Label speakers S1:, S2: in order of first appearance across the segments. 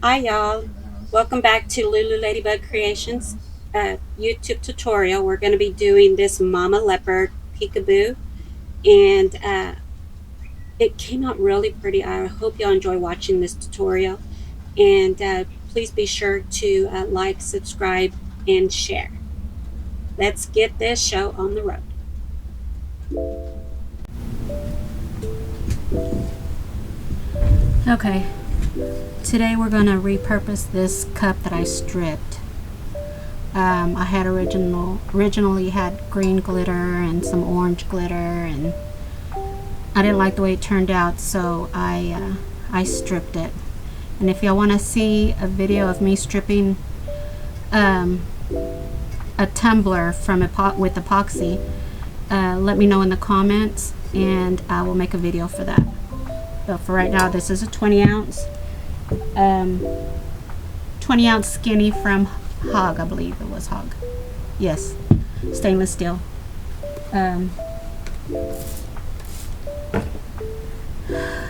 S1: Hi y'all, welcome back to Lulu Ladybug Creations YouTube tutorial. We're going to be doing this Mama Leopard Peekaboo, and it came out really pretty. I hope y'all enjoy watching this tutorial, and please be sure to like, subscribe, and share. Let's get this show on the road.
S2: Okay, today we're going to repurpose this cup that I stripped. I had originally had green glitter and some orange glitter, and I didn't like the way it turned out, so I stripped it. And if y'all want to see a video of me stripping a tumbler from with epoxy, let me know in the comments and I will make a video for that. But for right now, this is a 20 ounce skinny from Hog, I believe it was Hog. Yes, stainless steel. I'm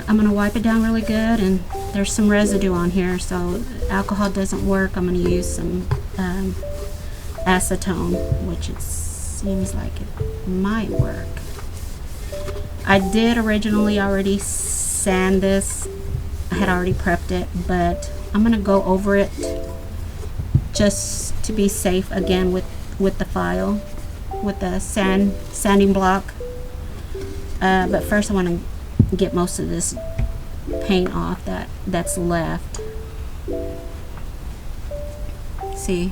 S2: gonna wipe it down really good, and there's some residue on here, so alcohol doesn't work. I'm gonna use some acetone, which it seems like it might work. I did originally already sand this. I had already prepped it, but I'm gonna go over it just to be safe again with the file, with the sanding block. But first I want to get most of this paint off that's left. See?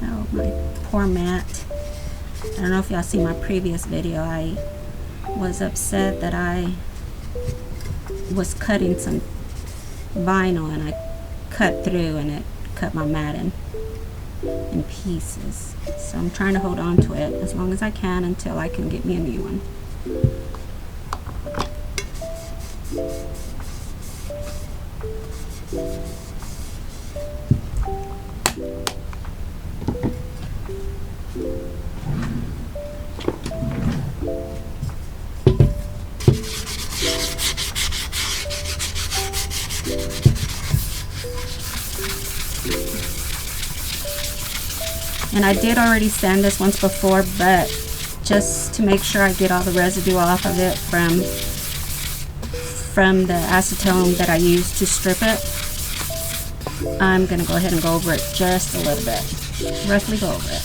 S2: Oh, my poor mat. I don't know if y'all see my previous video. I was upset that I was cutting some vinyl and I cut through and it cut my mat in pieces. So I'm trying to hold on to it as long as I can until I can get me a new one. And I did already sand this once before, but just to make sure I get all the residue off of it from the acetone that I used to strip it, I'm going to go ahead and go over it just a little bit. Roughly go over it.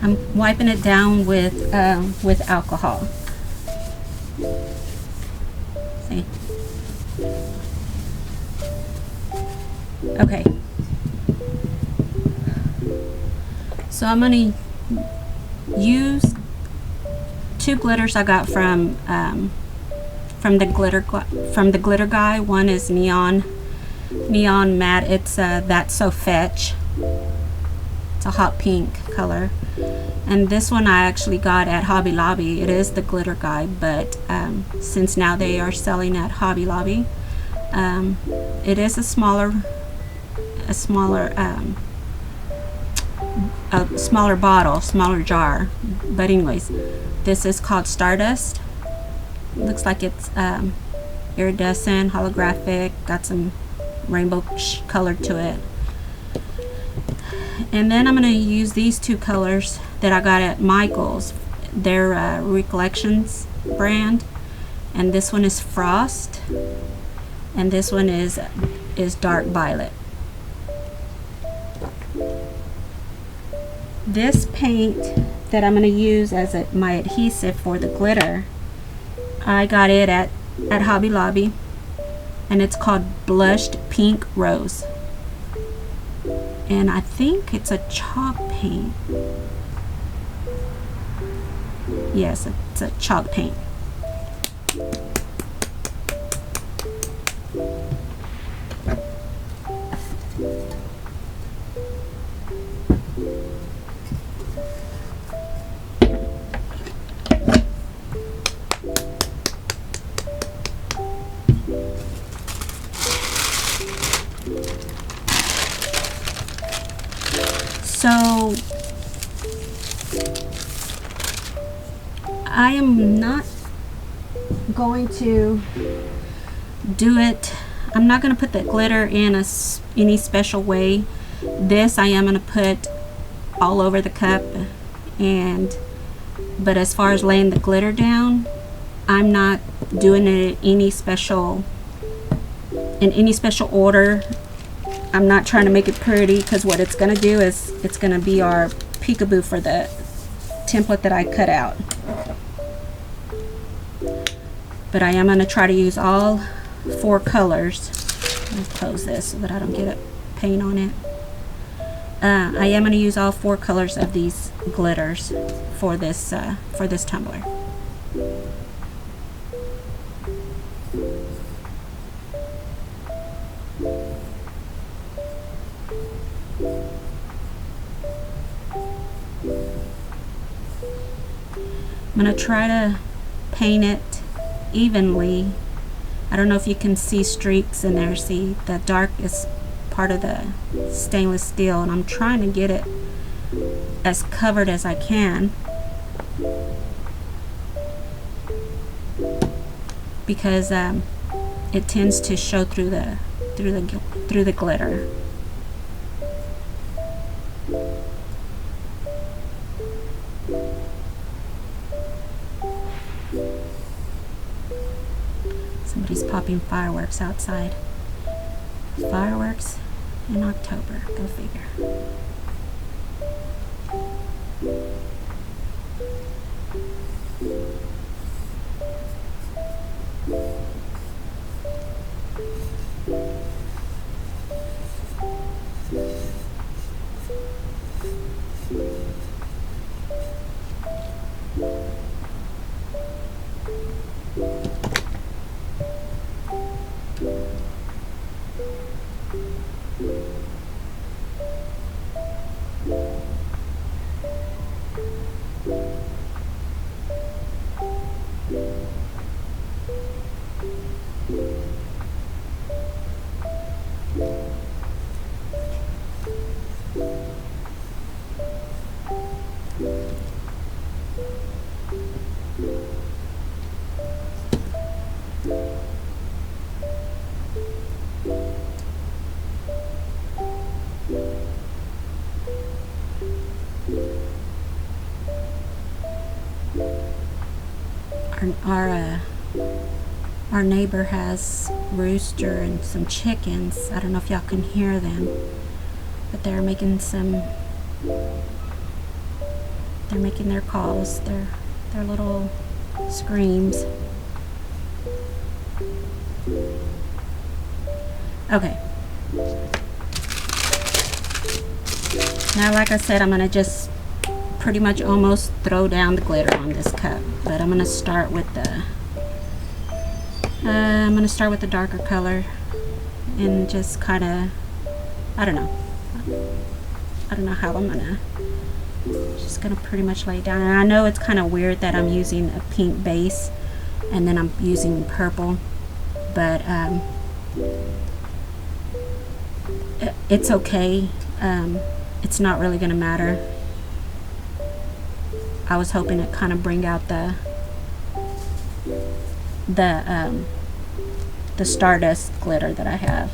S2: I'm wiping it down with alcohol. See? Okay. So I'm going to use two glitters I got from the glitter guy. One is neon matte. It's That's So Fetch. It's a hot pink color. And this one I actually got at Hobby Lobby. It is the glitter guy, but since now they are selling at Hobby Lobby, it is a smaller bottle, smaller jar. But anyways, this is called Stardust. Looks like it's iridescent, holographic, got some rainbow color to it. And then I'm going to use these two colors that I got at Michael's. They're Recollections brand, and this one is Frost, and this one is Dark Violet. This paint that I'm going to use as my adhesive for the glitter, I got it at Hobby Lobby, and it's called Blushed Pink Rose, and I think it's a chalk paint. Yes, it's a chalk paint. So I am not going to do it. I'm not going to put the glitter in any special way. This I am going to put all over the cup, but as far as laying the glitter down, I'm not doing it in any special order. I'm not trying to make it pretty, because what it's going to do is it's going to be our peekaboo for the template that I cut out. But I am going to try to use all 4 colors. Let me close this so that I don't get a paint on it. I am going to use all 4 colors of these glitters for this tumbler. I'm going to try to paint it evenly. I don't know if you can see streaks in there. See, the dark is part of the stainless steel, and I'm trying to get it as covered as I can, because it tends to show through the glitter. Somebody's popping fireworks outside. Fireworks in October. Go figure. Our neighbor has rooster and some chickens. I don't know if y'all can hear them, but they're making their calls, their little screams. Okay. Now, like I said, I'm gonna just pretty much almost throw down the glitter on this cup, but I'm gonna start with the darker color and just kind of, I don't know how I'm gonna, just gonna pretty much lay it down. And I know it's kind of weird that I'm using a pink base and then I'm using purple, but it's okay. It's not really gonna matter. I was hoping to kind of bring out the Stardust glitter that I have.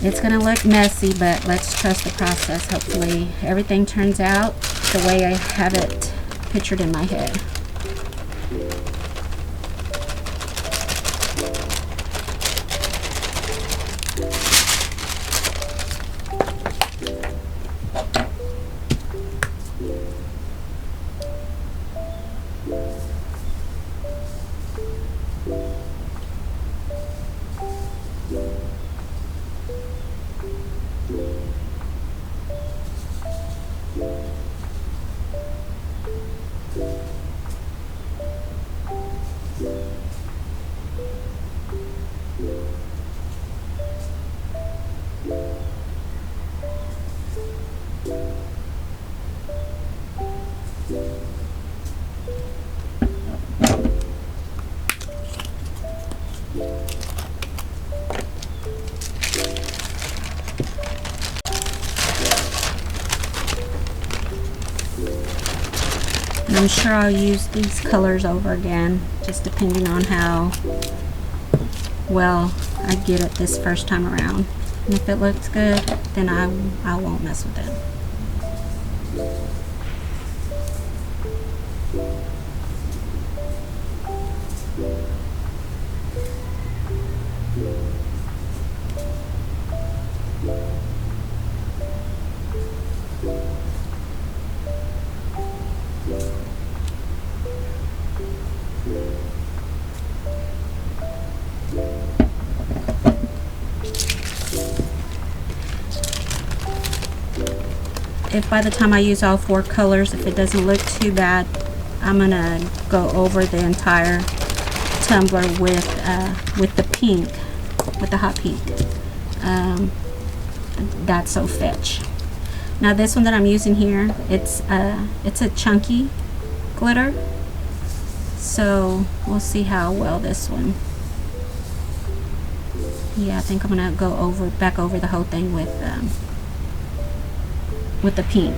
S2: It's gonna look messy, but let's trust the process. Hopefully everything turns out the way I have it pictured in my head. And I'm sure I'll use these colors over again, just depending on how well I get it this first time around. And if it looks good, then I won't mess with it. If by the time I use all 4 colors, if it doesn't look too bad, I'm gonna go over the entire tumbler with the pink, with the hot pink. That's So Fetch. Now this one that I'm using here, it's a chunky glitter, so we'll see how well this one. Yeah, I think I'm gonna go back over the whole thing with the pink.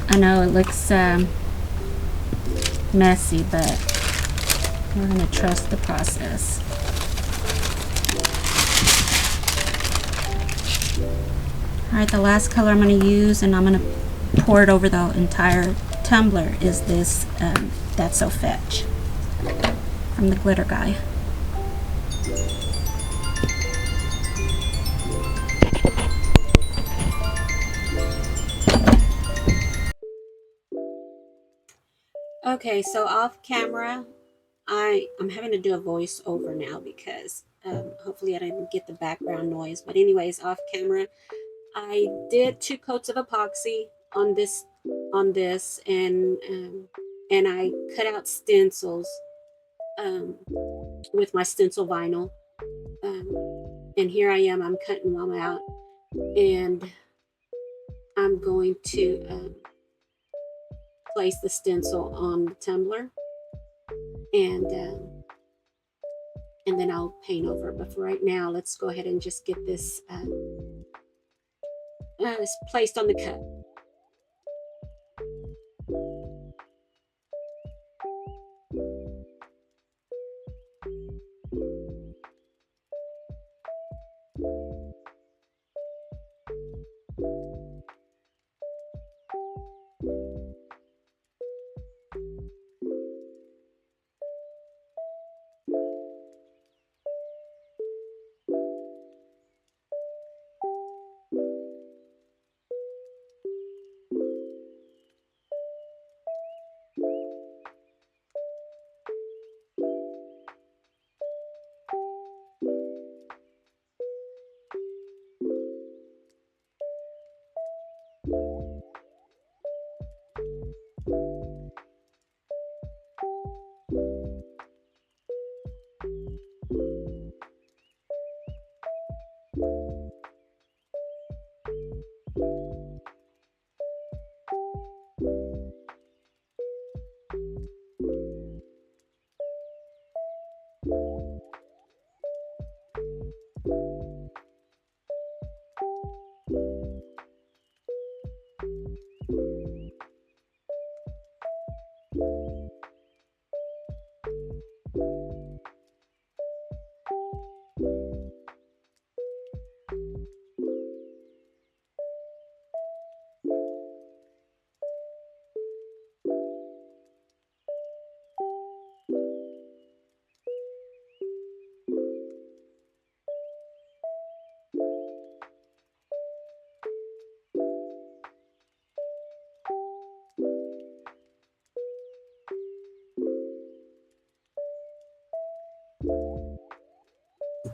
S2: I know it looks messy, but we're going to trust the process. Alright, the last color I'm going to use, and I'm going to pour it over the entire tumbler, is this That's So Fetch from the glitter guy.
S1: Okay, so off camera, I'm having to do a voice over now because hopefully I didn't get the background noise. But anyways, off camera, I did 2 coats of epoxy on this, and I cut out stencils with my stencil vinyl. And here I am, I'm cutting them out, and I'm going to place the stencil on the tumbler, and then I'll paint over. But for right now, let's go ahead and just get this placed on the cup.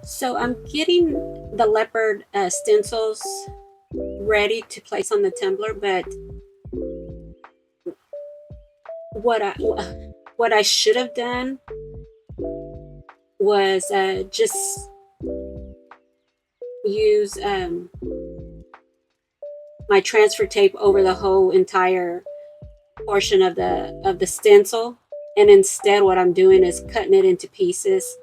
S1: So I'm getting the leopard stencils ready to place on the tumbler, but what I should have done was just use my transfer tape over the whole entire portion of the stencil, and instead what I'm doing is cutting it into pieces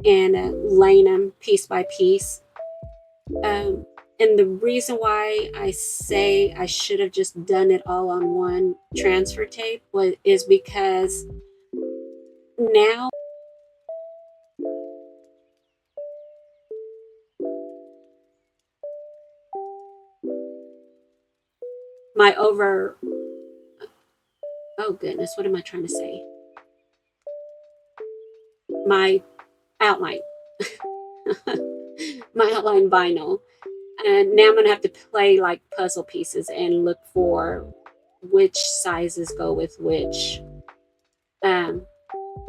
S1: and laying them piece by piece. And the reason why I say I should have just done it all on one transfer tape is because now my over oh goodness, what am I trying to say? My outline, my outline vinyl. And now I'm gonna have to play like puzzle pieces and look for which sizes go with which. Um,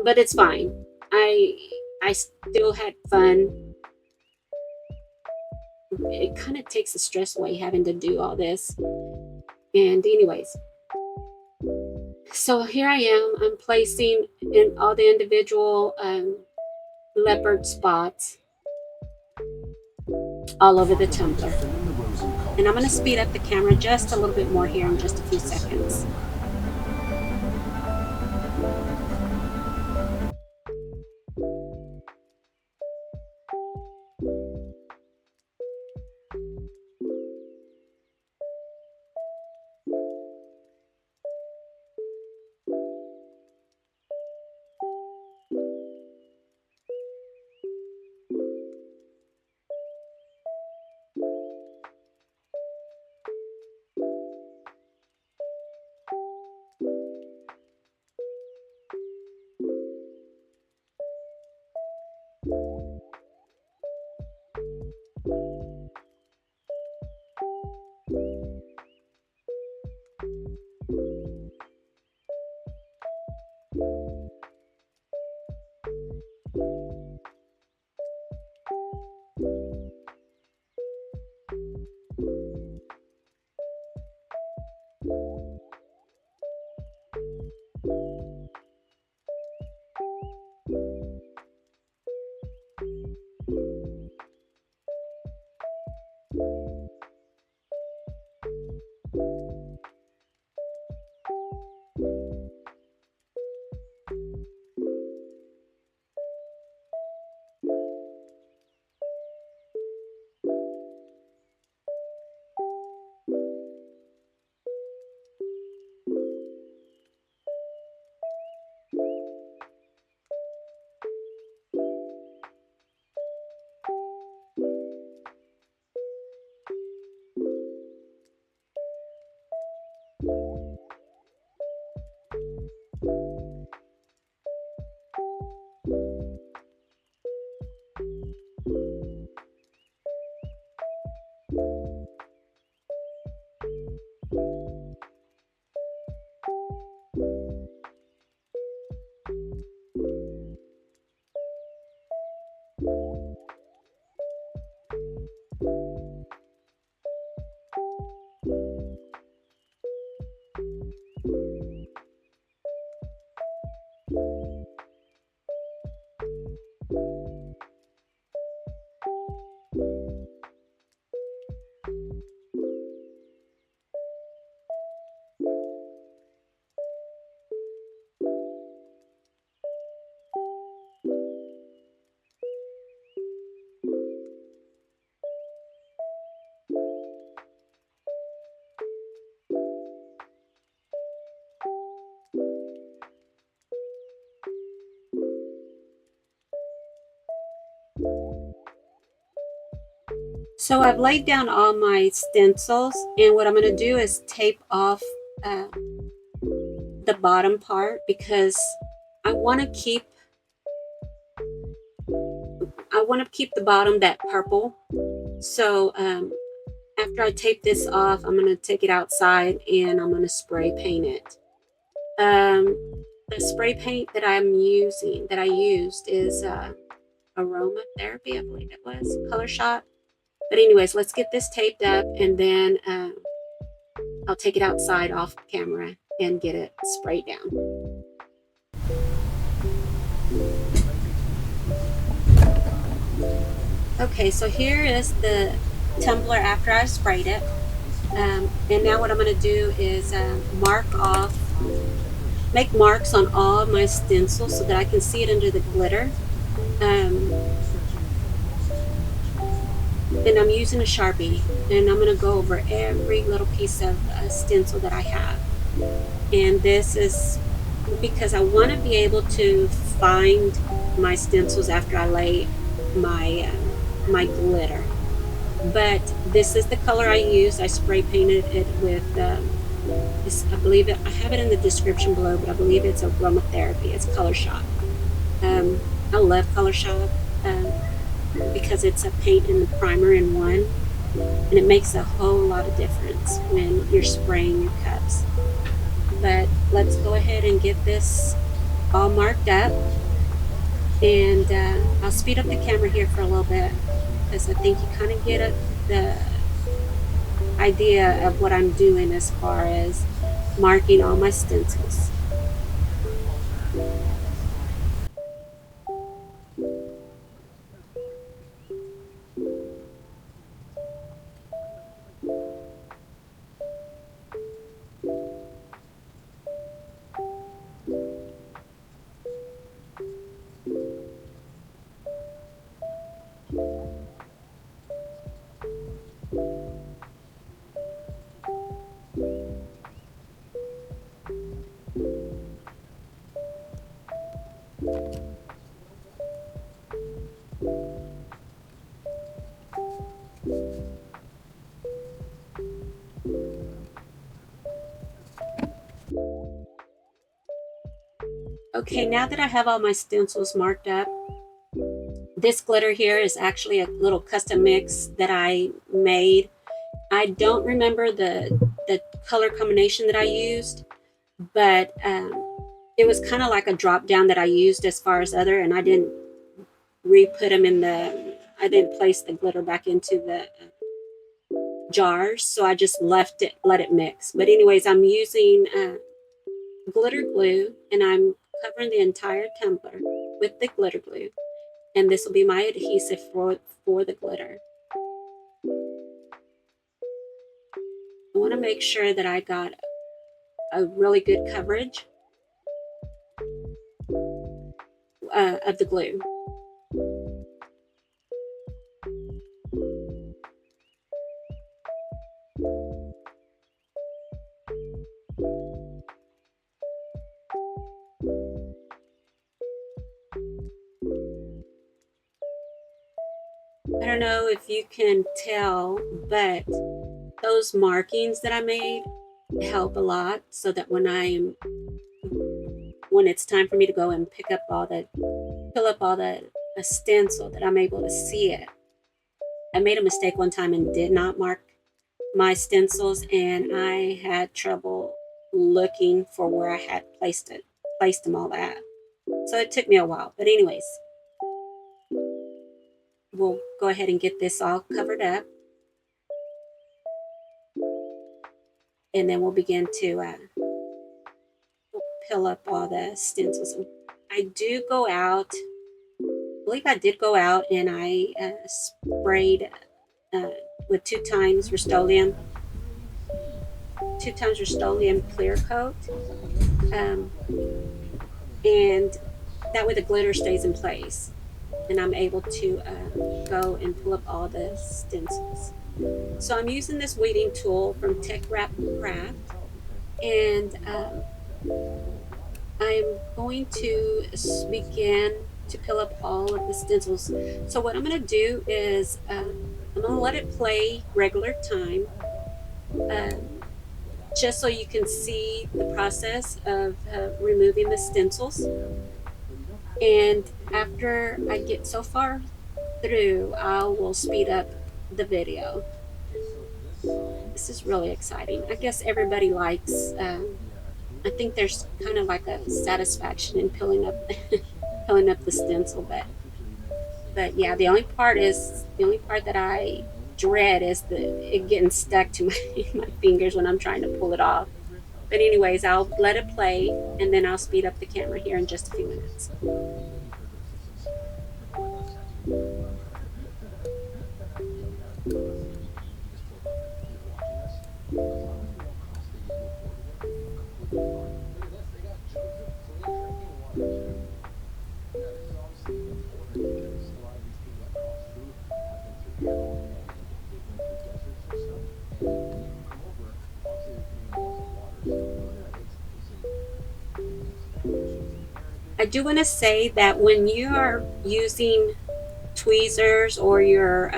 S1: but it's fine. I still had fun. It kind of takes the stress away having to do all this. And anyways, so here I am. I'm placing in all the individual leopard spots all over the tumbler. And I'm going to speed up the camera just a little bit more here in just a few seconds. So I've laid down all my stencils, and what I'm going to do is tape off uh, the bottom part because I want to keep the bottom that purple. So after I tape this off, I'm going to take it outside and I'm going to spray paint it. The spray paint that I used is Aromatherapy, I believe it was, Colorshot. But anyways, let's get this taped up, and then I'll take it outside off camera and get it sprayed down. Okay, so here is the tumbler after I sprayed it. And now what I'm going to do is make marks on all my stencils so that I can see it under the glitter. Um, and I'm using a Sharpie, and I'm going to go over every little piece of stencil that I have. And this is because I want to be able to find my stencils after I lay my glitter. But this is the color I used. I spray painted it with I believe I have it in the description below, but I believe it's Aromatherapy. It's Colorshot. I love Colorshot because it's a paint and a primer in one, and it makes a whole lot of difference when you're spraying your cups. But let's go ahead and get this all marked up, and I'll speed up the camera here for a little bit because I think you kind of get the idea of what I'm doing as far as marking all my stencils. Okay, now that I have all my stencils marked up, this glitter here is actually a little custom mix that I made. I don't remember the color combination that I used, but it was kind of like a drop down that I used as far as other, and I didn't re-put them in I didn't place the glitter back into the jars, so I just let it mix. But anyways, I'm using glitter glue, and I'm covering the entire tumbler with the glitter glue, and this will be my adhesive for the glitter. I want to make sure that I got a really good coverage of the glue. I don't know if you can tell, but those markings that I made help a lot so that when it's time for me to go and fill up all the stencil, that I'm able to see it. I made a mistake one time and did not mark my stencils, and I had trouble looking for where I had placed them all at. So it took me a while. But anyways, we'll go ahead and get this all covered up, and then we'll begin to fill up all the stencils. I do go out, I believe I did go out and I sprayed uh, with 2 times Rust-Oleum clear coat, um, and that way the glitter stays in place, and I'm able to go and pull up all the stencils. So I'm using this weeding tool from Makerflo Crafts, and I'm going to begin to fill up all of the stencils. So what I'm going to do is I'm going to let it play regular time, just so you can see the process of removing the stencils. And after I get so far through, I will speed up the video. This is really exciting. I guess everybody likes I think there's kind of like a satisfaction in peeling up peeling up the stencil, but yeah, the only part that I dread is it getting stuck to my fingers when I'm trying to pull it off. But anyways, I'll let it play, and then I'll speed up the camera here in just a few minutes. I do want to say that when you are using tweezers or your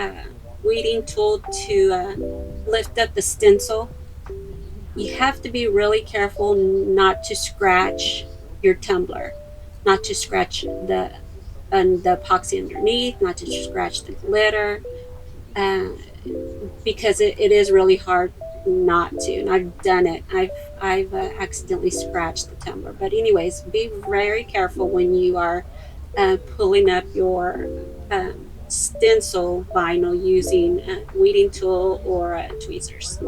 S1: weeding tool to lift up the stencil, you have to be really careful not to scratch your tumbler, not to scratch the epoxy underneath, not to scratch the glitter, uh, because it is really hard not to. And I've done it. I've accidentally scratched the tumbler. But anyways, be very careful when you are pulling up your stencil vinyl using a weeding tool or tweezers.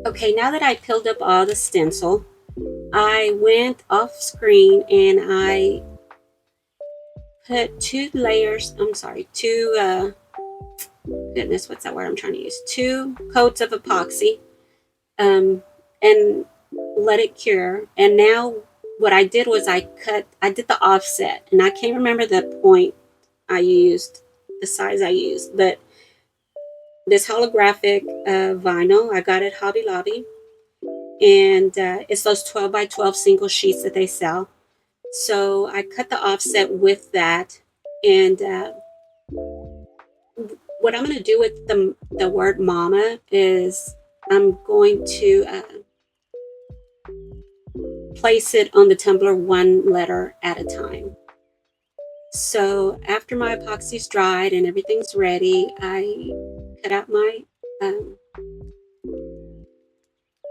S1: Okay, now that I peeled up all the stencil, I went off screen and I put two layers, I'm sorry, goodness, what's that word I'm trying to use? 2 coats of epoxy, and let it cure. And now what I did was I did the offset, and I can't remember the point I used, the size I used, but this holographic vinyl, I got at Hobby Lobby, and it's those 12 by 12 single sheets that they sell. So I cut the offset with that, and what I'm going to do with the word mama is I'm going to place it on the tumbler one letter at a time. So after my epoxy's dried and everything's ready, I cut out um,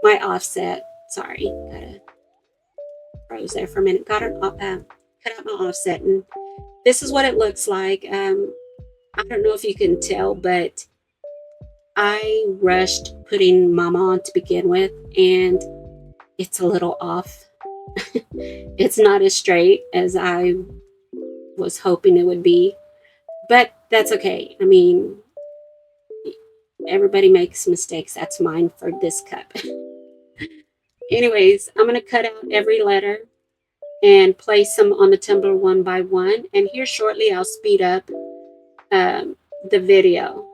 S1: my offset. Sorry, gotta froze there for a minute. Cut out my offset, and this is what it looks like. I don't know if you can tell, but I rushed putting mama on to begin with, and it's a little off. It's not as straight as I was hoping it would be, but that's okay. I mean, everybody makes mistakes. That's mine for this cup. Anyways, I'm going to cut out every letter and place them on the tumbler one by one. And here shortly, I'll speed up the video.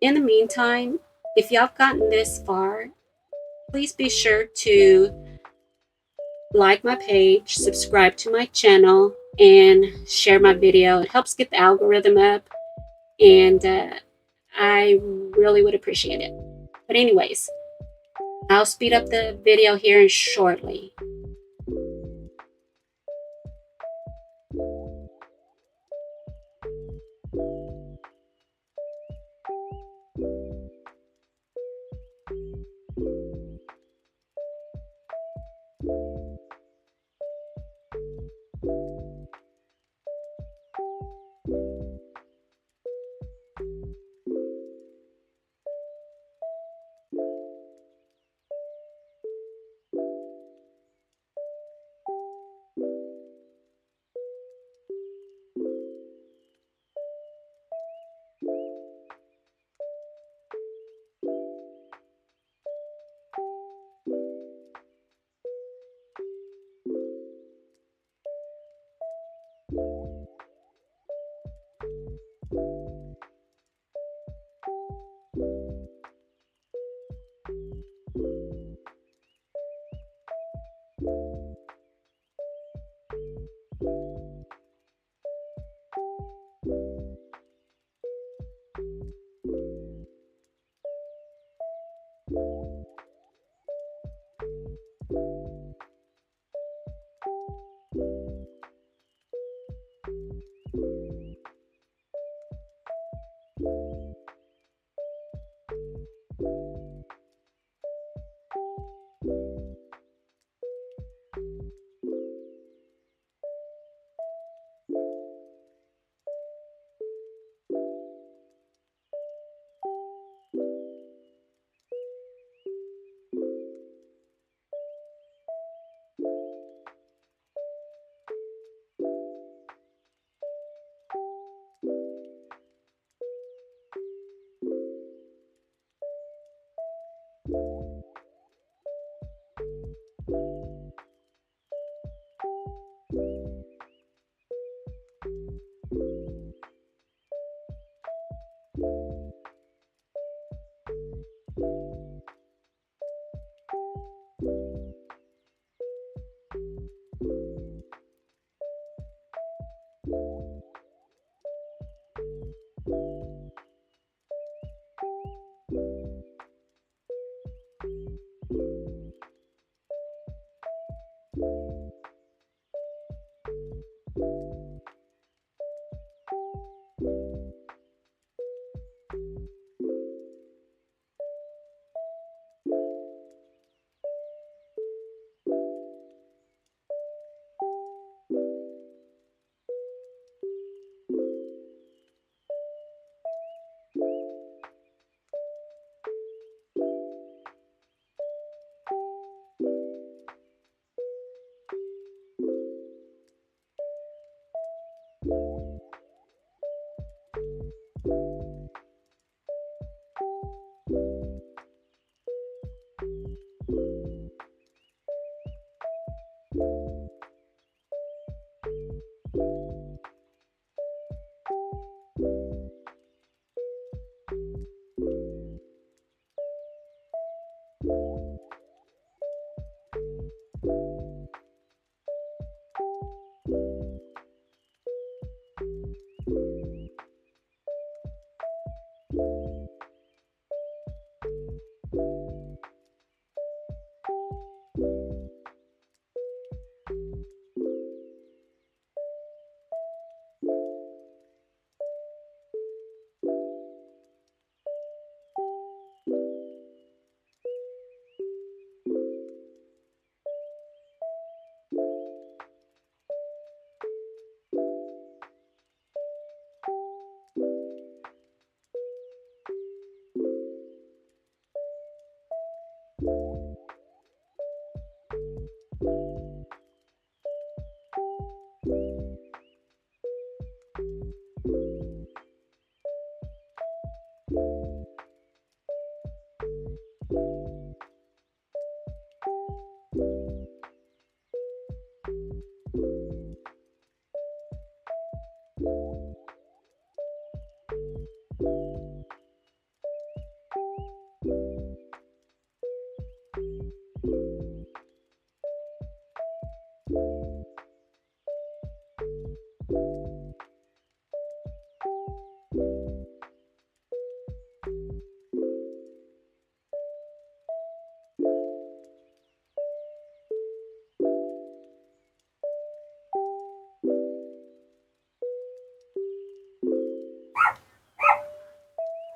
S1: In the meantime, if y'all have gotten this far, please be sure to like my page, subscribe to my channel, and share my video. It helps get the algorithm up, and I really would appreciate it. But anyways, I'll speed up the video here shortly.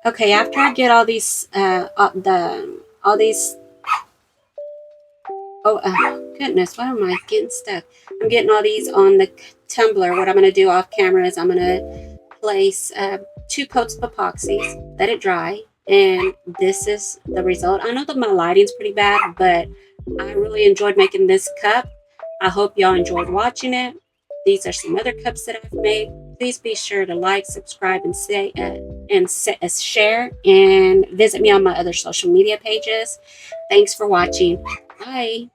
S1: Okay, after I get all these, all these, oh, goodness, why am I getting stuck? I'm getting all these on the tumbler. What I'm going to do off camera is I'm going to place 2 coats of epoxy, let it dry, and this is the result. I know that my lighting's pretty bad, but I really enjoyed making this cup. I hope y'all enjoyed watching it. These are some other cups that I've made. Please be sure to like, subscribe, and share, and visit me on my other social media pages. Thanks for watching. Bye.